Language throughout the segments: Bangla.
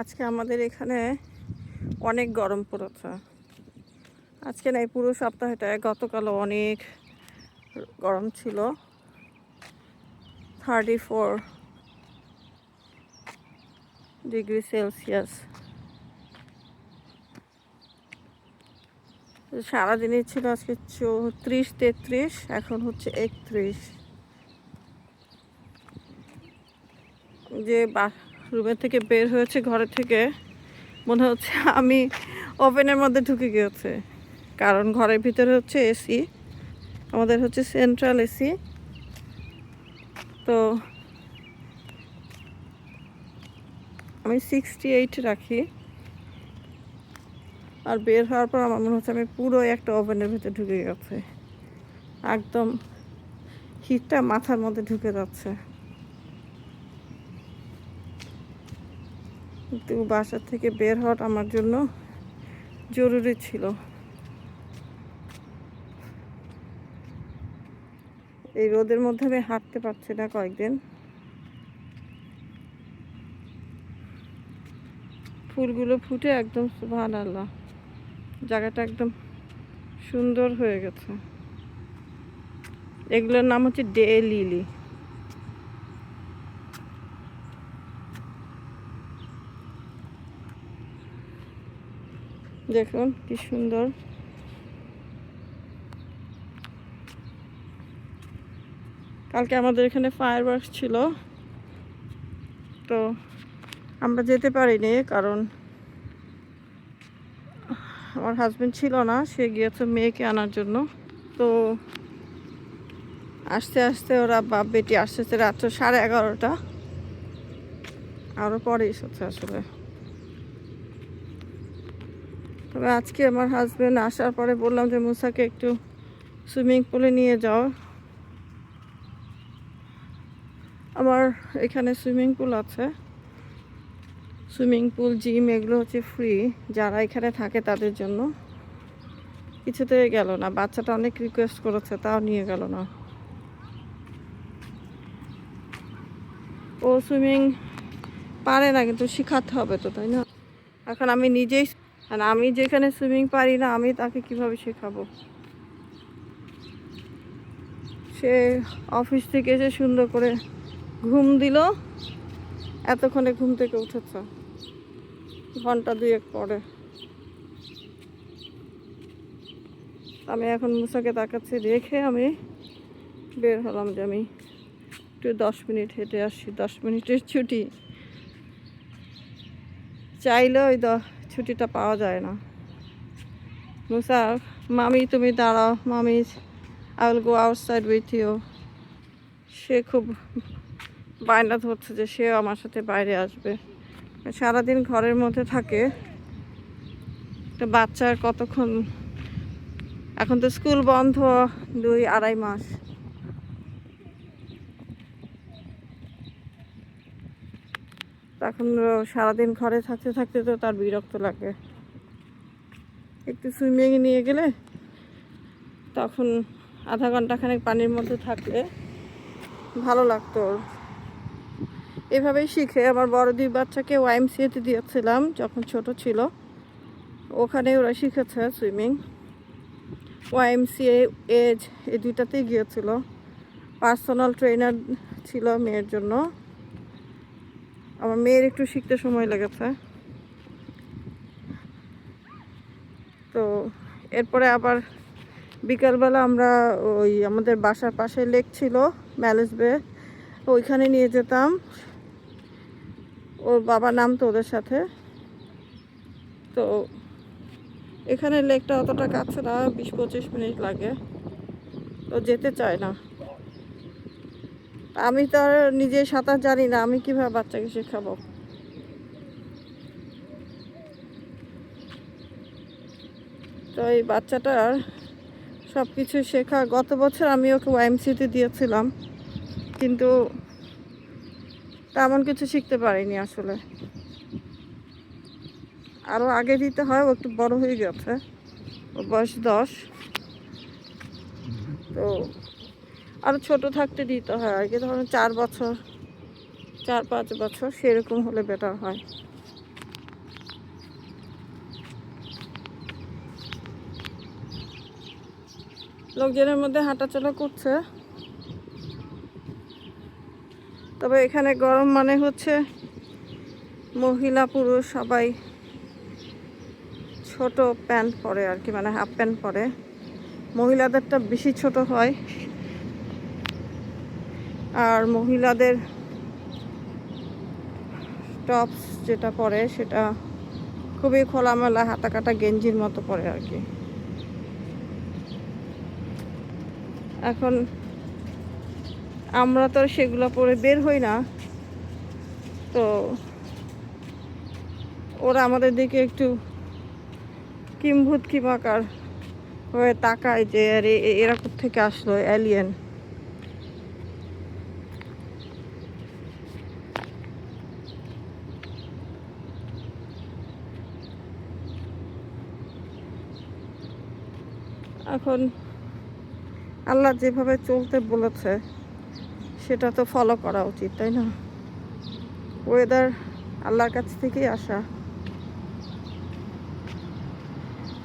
আজকে আমাদের এখানে অনেক গরম পড়েছে। আজকে না, এই পুরো সপ্তাহটায় গতকালও অনেক গরম ছিল। 34 ডিগ্রি সেলসিয়াস। সারাদিনই ছিল আজকে 34-33, এখন হচ্ছে 31। যে রুমের থেকে বের হয়েছে, ঘরের থেকে, মনে হচ্ছে আমি ওভেনের মধ্যে ঢুকে গিয়েছে। কারণ ঘরের ভিতরে হচ্ছে এসি, আমাদের হচ্ছে সেন্ট্রাল এসি। তো আমি 68 রাখি, আর বের হওয়ার পর আমার মনে হচ্ছে আমি পুরো একটা ওভেনের ভিতরে ঢুকে গেছে। একদম হিটটা মাথার মধ্যে ঢুকে যাচ্ছে। কিন্তু বাসা থেকে বের হওয়াটা আমার জন্য জরুরি ছিল। এই রোদের মধ্যে আমি হাঁটতে পারছি না কয়েকদিন। ফুলগুলো ফুটে একদম সুবহানাল্লাহ, জায়গাটা একদম সুন্দর হয়ে গেছে। এগুলোর নাম হচ্ছে ডে লিলি। দেখুন কি সুন্দর। কালকে আমাদের এখানে ফায়ারওয়ার্কস ছিল, তো আমরা যেতে পারিনি কারণ আমার হাজবেন্ড ছিল না, সে গিয়েছে মেয়েকে আনার জন্য। তো আস্তে আস্তে ওরা বাপ বেটি আসতেছে রাত্র 11:30, আরও পরে এসেছে আসলে। তবে আজকে আমার হাজবেন্ড আসার পরে বললাম যে মুসাকে একটু সুইমিং পুলে নিয়ে যাও। আমার এখানে সুইমিং পুল আছে, সুইমিং পুল, জিম, এগুলো হচ্ছে ফ্রি। যারা এখানে থাকে তাদের জন্য। কিছুতেই গেল না, বাচ্চাটা অনেক রিকোয়েস্ট করেছে, তাও নিয়ে গেল না। ও সুইমিং পারে না, কিন্তু শেখাতে হবে তো, তাই না? এখন আমি নিজেই, আর আমি যেখানে সুইমিং পারি না, আমি তাকে কিভাবে শেখাবো? সে অফিস থেকে এসে সুন্দর করে ঘুম দিল, এতক্ষণে ঘুম থেকে উঠেছে, ঘন্টা 2-1 পরে। আমি এখন মুসাকে তাকাচ্ছি, রেখে আমি বের হলাম যে আমি একটু 10 মিনিট হেঁটে আসি। 10 মিনিটের ছুটি চাইলে ওই ছুটিটা পাওয়া যায় না। মুসা, মামি তুমি দাঁড়াও, মামি I will go outside with you. সে খুব বায়না ধরছে যে সেও আমার সাথে বাইরে আসবে। সারাদিন ঘরের মধ্যে থাকে, তো বাচ্চার কতক্ষণ, এখন তো স্কুল বন্ধ 2-2.5 মাস। তখন সারাদিন ঘরে থাকতে থাকতে তো তার বিরক্ত লাগে। একটু সুইমিংয়ে নিয়ে গেলে, তখন আধা ঘন্টাখানেক পানির মধ্যে থাকলে ভালো লাগতো ওর। এভাবেই শিখে। আমার বড় 2 বাচ্চাকে YMCA-তে দিয়েছিলাম যখন ছোট ছিল, ওখানে ওরা শিখেছে সুইমিং। YMCA, এজ, এই 2টাতেই গিয়েছিল। পার্সোনাল ট্রেনার ছিল মেয়ের জন্য। আমার মেয়ের একটু শিখতে সময় লেগেছে। তো এরপরে আবার বিকালবেলা আমরা ওই আমাদের বাসার পাশে লেক ছিল, ম্যালেজ বে, ওইখানে নিয়ে যেতাম। ওর বাবা নামতো ওদের সাথে। তো এখানে লেকটা অতটা কাছে না, 20-25 মিনিট লাগে, তো যেতে চায় না। আমি তো আর নিজে সাঁতার জানি না, আমি কিভাবে বাচ্চাকে শেখাবো? তো এই বাচ্চাটার সব কিছু শেখা, গত বছর আমি ওকে YMCA-তে দিয়েছিলাম, কিন্তু তেমন কিছু শিখতে পারিনি আসলে। আরও আগে দিতে হয়, ও একটু বড় হয়ে গেছে, ওর বয়স 10। তো আরও ছোট থাকতে দিতে হয় আর কি, ধরুন 4 বছর, 4-5 বছর, সেরকম হলে বেটার হয়। লোকজনের মধ্যে হাঁটাচলা করছে। তবে এখানে গরম মানে হচ্ছে মহিলা পুরুষ সবাই ছোট প্যান্ট পরে আর কি, মানে হাফ প্যান্ট পরে। মহিলাদেরটা বেশি ছোট হয়, আর মহিলাদের টপস যেটা পরে সেটা খুবই খোলামেলা হাতা কাটা গেঞ্জির মতো পরে আর কি। এখন আমরা তো সেগুলো পরে বের হই না, তো ওরা আমাদের দিকে একটু কিম্ভূত কিমাকার হয়ে তাকায় যে আরে এরা কোত্থেকে আসলো, এলিয়েন। এখন আল্লাহ যেভাবে চলতে বলেছে সেটা তো ফলো করা উচিত, তাই না? ওয়েদার আল্লাহর কাছ থেকেই আসা।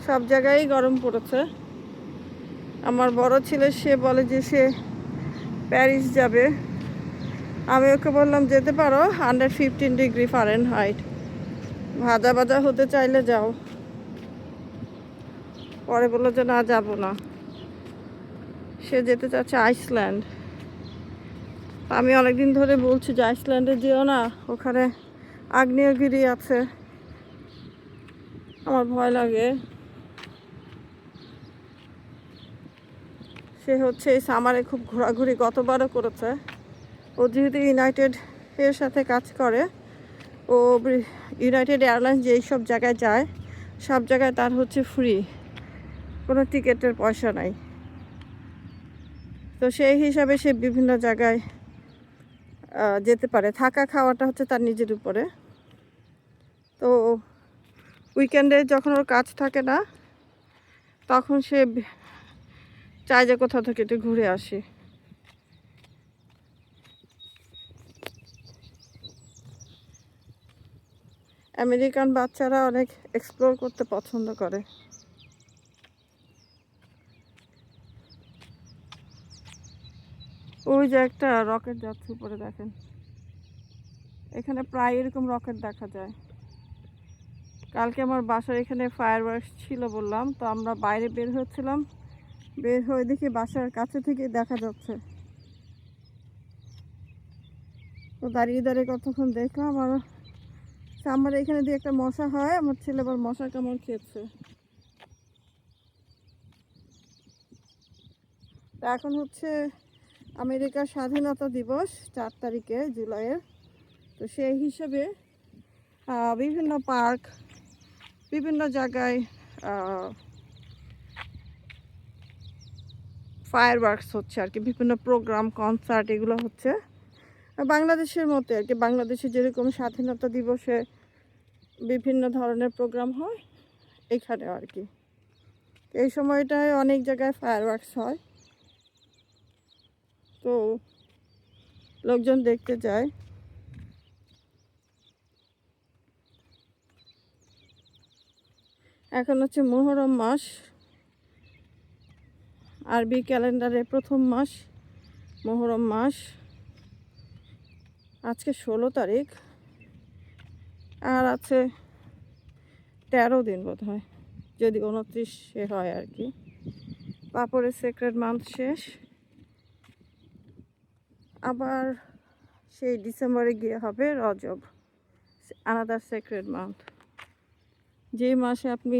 সব জায়গায় গরম পড়েছে। আমার বড় ছেলে সে বলে যে সে প্যারিস যাবে। আমি ওকে বললাম যেতে পারো, 115 ডিগ্রি ফারেনহাইট। ভাজা ভাজা হতে চাইলে যাও। পরে বললো যে না, যাব না। সে যেতে চাচ্ছে আইসল্যান্ড। আমি অনেকদিন ধরে বলছি যে আইসল্যান্ডে যেও না, ওখানে আগ্নেয়গিরি আছে, আমার ভয় লাগে। সে হচ্ছে এই সামারে খুব ঘোরাঘুরি গতবারও করেছে। ও যেহেতু ইউনাইটেড এর সাথে কাজ করে, ও ইউনাইটেড এয়ারলাইন্স যেই সব জায়গায় যায় সব জায়গায় তার হচ্ছে ফ্রি, কোনো টিকিটের পয়সা নাই। তো সেই হিসাবে সে বিভিন্ন জায়গায় যেতে পারে। থাকা খাওয়াটা হচ্ছে তার নিজের উপরে। তো উইকেন্ডে যখন ওর কাজ থাকে না, তখন সে চায় যে কোথাও থেকে একটু ঘুরে আসি। আমেরিকান বাচ্চারা অনেক এক্সপ্লোর করতে পছন্দ করে। ওই যে একটা রকেট যাচ্ছে উপরে, দেখেন। এখানে প্রায় এরকম রকেট দেখা যায়। কালকে আমার বাসার এখানে ফায়ারওয়ার্কস ছিল বললাম, তো আমরা বাইরে বের হচ্ছিলাম, বের হয়ে দেখি বাসার কাছে থেকে দেখা যাচ্ছে। তো দাঁড়িয়ে দাঁড়িয়ে কতক্ষণ দেখলাম। আর আমার এখানে দিয়ে একটা মশা হয়, আমার ছেলে আবার মশার কামড় খেয়েছে। তো এখন হচ্ছে আমেরিকার স্বাধীনতা দিবস 4 তারিখে জুলাইয়ের। তো সেই হিসাবে বিভিন্ন পার্ক, বিভিন্ন জায়গায় ফায়ারওয়ার্কস হচ্ছে আর কি, বিভিন্ন প্রোগ্রাম, কনসার্ট এগুলো হচ্ছে বাংলাদেশের মতো আর কি। বাংলাদেশে যেরকম স্বাধীনতা দিবসে বিভিন্ন ধরনের প্রোগ্রাম হয়, এখানে আর কি এই সময়টায় অনেক জায়গায় ফায়ারওয়ার্কস হয়। তো লোকজন দেখতে যায়। এখন হচ্ছে মুহররম মাস, আরবি ক্যালেন্ডারে প্রথম মাস মুহররম মাস। আজকে 16 তারিখ, আর আছে 13 দিন বোধ হয়, যদি 29 হয় আর কি। তারপরে সেক্রেট মান্থ শেষ, আবার সেই ডিসেম্বরে গিয়ে হবে রজব, আনাদার সেক্রেট মান্থ। যেই মাসে আপনি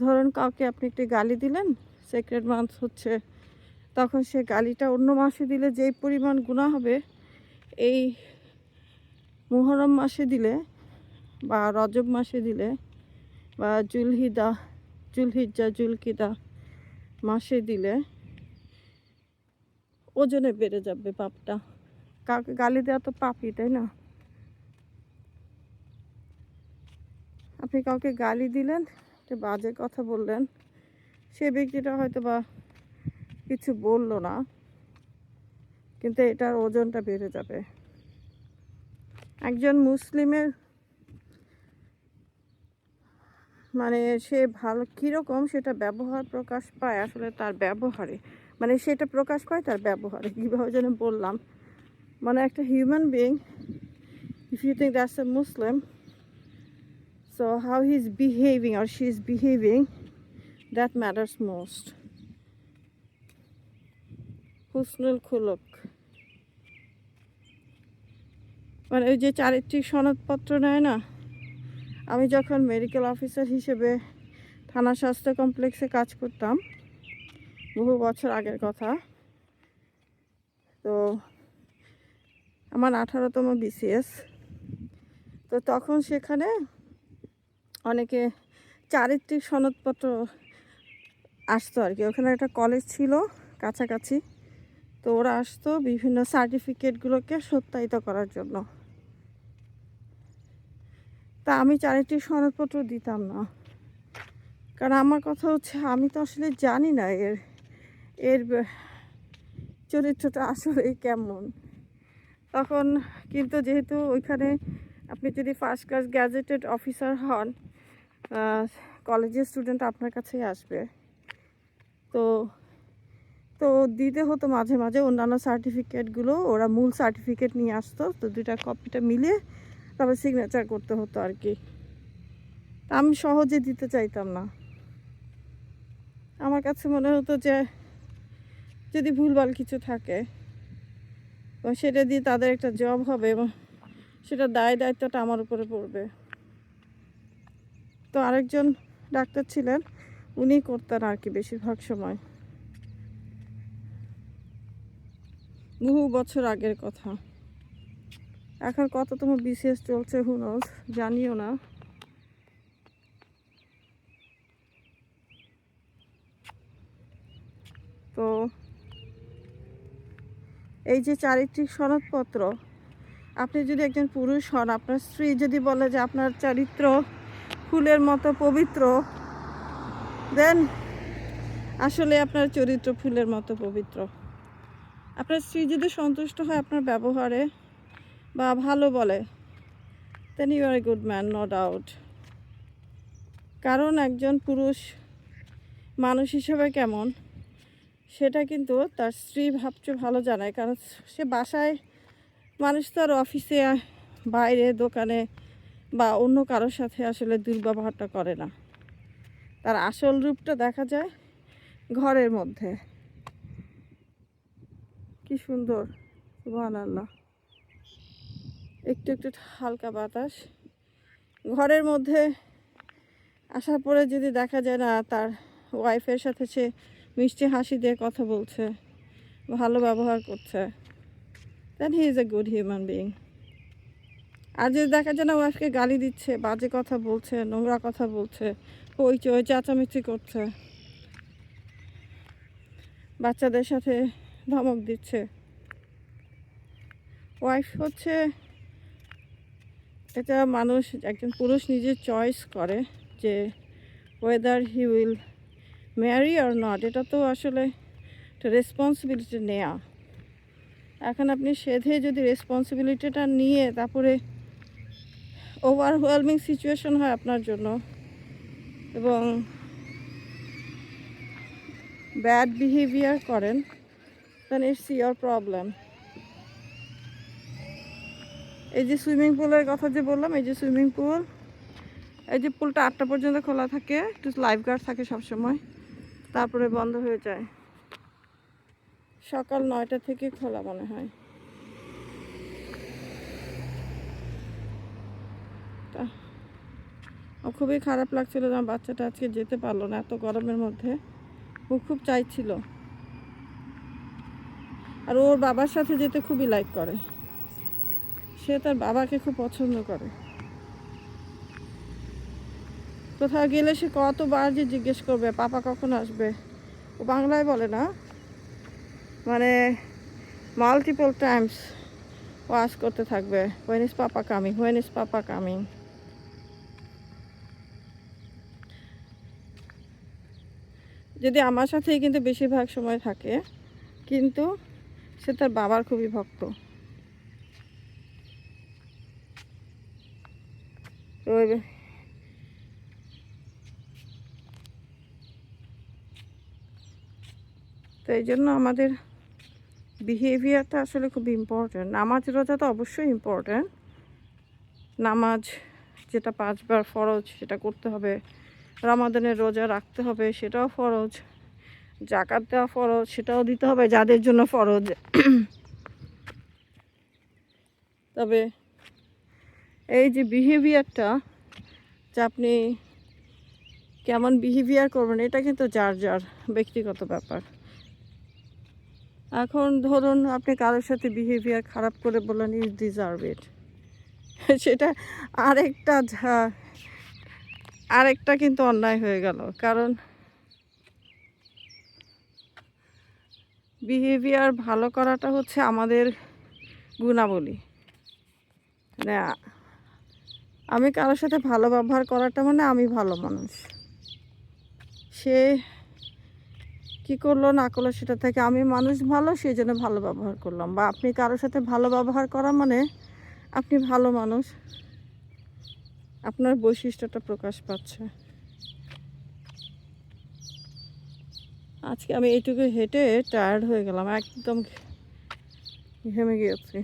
ধরুন কাউকে আপনি একটি গালি দিলেন, সেক্রেট মান্থ হচ্ছে, তখন সে গালিটা অন্য মাসে দিলে যেই পরিমাণ গুনাহ হবে, এই মুহররম মাসে দিলে বা রজব মাসে দিলে বা জুলহিজ্জা জুলকিদা মাসে দিলে ওজনে বেড়ে যাবে পাপটা। কাউকে গালি দেওয়া তো পাপই, তাই না? আপনি কাউকে গালি দিলেন, একটা বাজে কথা বললেন, সে ব্যক্তিটা হয়তো বা কিছু বললো না, কিন্তু এটার ওজনটা বেড়ে যাবে। একজন মুসলিমের মানে সে ভালো কীরকম সেটা ব্যবহার প্রকাশ পায় আসলে তার ব্যবহারে, মানে সেটা প্রকাশ পায় তার ব্যবহারে। কীভাবে যেন বললাম, মানে একটা human being, if you think that's a Muslim, so how he's behaving or she's behaving, that matters most. হুসনুল খুলুক, মানে ওই যে চারিত্রিক সনদপত্র নেয় না। আমি যখন মেডিকেল অফিসার হিসেবে থানা স্বাস্থ্য কমপ্লেক্সে কাজ করতাম, বহু বছর আগের কথা, তো আমার 18তম BCS, তো তখন সেখানে অনেকে চারিত্রিক সনদপত্র আসতো আর কি। ওখানে একটা কলেজ ছিল কাছাকাছি, তো ওরা আসতো বিভিন্ন সার্টিফিকেটগুলোকে সত্যায়িত করার জন্য। তা আমি চারিত্রিক সনদপত্র দিতাম না, কারণ আমার কথা হচ্ছে আমি তো আসলে জানি না এর এর চরিত্রটা আসলে কেমন। তখন কিন্তু যেহেতু ওইখানে আপনি যদি ফার্স্ট ক্লাস গ্যাজেটেড অফিসার হন, কলেজের স্টুডেন্ট আপনার কাছেই আসবে, তো তো দিতে হতো মাঝে মাঝে অন্যান্য সার্টিফিকেটগুলো। ওরা মূল সার্টিফিকেট নিয়ে আসতো, তো দুইটা কপিটা মিলিয়ে তারপর সিগনেচার করতে হতো আর কি। আমি সহজে দিতে চাইতাম না। আমার কাছে মনে হতো যে যদি ভুলভাল কিছু থাকে এবং সেটা দিয়ে তাদের একটা জব হবে এবং সেটা দায়িত্বটা আমার উপরে পড়বে। তো আরেকজন ডাক্তার ছিলেন, উনি করতেন আর কি বেশিরভাগ সময়। বহু বছর আগের কথা। এখন কততম BCS চলছে হু নোজ, জানিও না। তো এই যে চারিত্রিক সনদপত্র, আপনি যদি একজন পুরুষ হন, আপনার স্ত্রী যদি বলে যে আপনার চরিত্র ফুলের মতো পবিত্র, দেন আসলে আপনার চরিত্র ফুলের মতো পবিত্র। আপনার স্ত্রী যদি সন্তুষ্ট হয় আপনার ব্যবহারে বা ভালো বলে, then you are a good man, no doubt. কারণ একজন পুরুষ মানুষ হিসেবে কেমন সেটা কিন্তু তার স্ত্রী ভাবছে ভালো জানায়। কারণ সে বাসায় মানুষ তো আর অফিসে, বাইরে, দোকানে বা অন্য কারোর সাথে আসলে দুর্ব্যবহারটা করে না। তার আসল রূপটা দেখা যায় ঘরের মধ্যে। কি সুন্দর, সুবহানাল্লাহ। একটু একটু হালকা বাতাস ঘরের মধ্যে আসার পরে যদি দেখা যায় না তার ওয়াইফের সাথে সে মিষ্টি হাসি দিয়ে কথা বলছে, ভালো ব্যবহার করছে, then he is a good human being. আর যদি দেখা যায় না ওয়াইফকে গালি দিচ্ছে, বাজে কথা বলছে, নোংরা কথা বলছে, হইচই চেঁচামেচি করছে, বাচ্চাদের সাথে ধমক দিচ্ছে, ওয়াইফ হচ্ছে, এটা মানুষ, একজন পুরুষ নিজে চয়েস করে যে whether he will Mary or not. এটা তো আসলে একটা রেসপন্সিবিলিটি নেয়া। এখন আপনি সেধে যদি রেসপন্সিবিলিটিটা নিয়ে তারপরে ওভারওয়েলমিং সিচুয়েশন হয় আপনার জন্য এবং ব্যাড বিহেভিয়ার করেন, দেন ইটস ইয়োর প্রবলেম। এই যে সুইমিং পুলের কথা যে বললাম, এই যে সুইমিং পুল, এই যে পুলটা 8টা পর্যন্ত খোলা থাকে, একটু লাইফ গার্ড থাকে সবসময়, তারপরে বন্ধ হয়ে যায়। সকাল 9টা থেকে খোলা মনে হয়। তা খুবই খারাপ লাগছিল যে আমার বাচ্চাটা আজকে যেতে পারলো না এত গরমের মধ্যে। ও খুব চাইছিল, আর ওর বাবার সাথে যেতে খুবই লাইক করে। সে তার বাবাকে খুব পছন্দ করে। কোথাও গেলে সে কতবার যে জিজ্ঞেস করবে পাপা কখন আসবে। ও বাংলায় বলে না, মানে মাল্টিপল টাইমস ও আস করতে থাকবে, when is papa coming, when is papa coming. যদি আমার সাথেই কিন্তু বেশিরভাগ সময় থাকে, কিন্তু সে তার বাবার খুবই ভক্ত। তো তো এই জন্য আমাদের বিহেভিয়ারটা আসলে খুব ইম্পর্ট্যান্ট। নামাজ রোজা তো অবশ্যই ইম্পর্ট্যান্ট। নামাজ যেটা 5 বার ফরজ সেটা করতে হবে, রমাদানের রোজা রাখতে হবে সেটাও ফরজ, জাকাত দেওয়া ফরজ সেটাও দিতে হবে যাদের জন্য ফরজ। তবে এই যে বিহেভিয়ারটা, যে আপনি কেমন বিহেভিয়ার করবেন এটা কিন্তু যার যার ব্যক্তিগত ব্যাপার। এখন ধরুন আপনি কারোর সাথে বিহেভিয়ার খারাপ করে বললেন ইজ ডিজার্ভ ইট, সেটা আরেকটা কিন্তু অন্যায় হয়ে গেল। কারণ বিহেভিয়ার ভালো করাটা হচ্ছে আমাদের গুণাবলী। মানে আমি কারোর সাথে ভালো ব্যবহার করাটা মানে আমি ভালো মানুষ। সে কী করলো না করলো সেটা থেকে আমি মানুষ ভালো, সেই জন্য ভালো ব্যবহার করলাম। বা আপনি কারোর সাথে ভালো ব্যবহার করা মানে আপনি ভালো মানুষ, আপনার বৈশিষ্ট্যটা প্রকাশ পাচ্ছে। আজকে আমি এইটুকু হেঁটে টায়ার্ড হয়ে গেলাম, একদম ঘেমে গিয়েছি।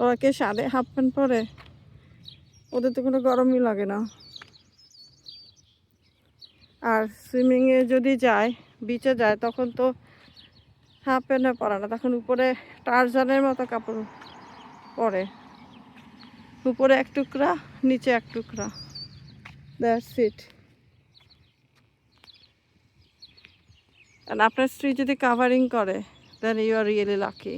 ওরা কে সাদে হাফ প্যান্ট পরে, ওদের তো কোনো গরমই লাগে না। আর সুইমিংয়ে যদি যায়, বিচে যায়, তখন তো হাফ প্যান্টে পরে না, তখন উপরে টারজানের মতো কাপড় পরে, উপরে এক টুকরা নিচে এক টুকরা, দ্যাটস ইট। আর আপনার স্ত্রী যদি কাভারিং করে, then you are really lucky.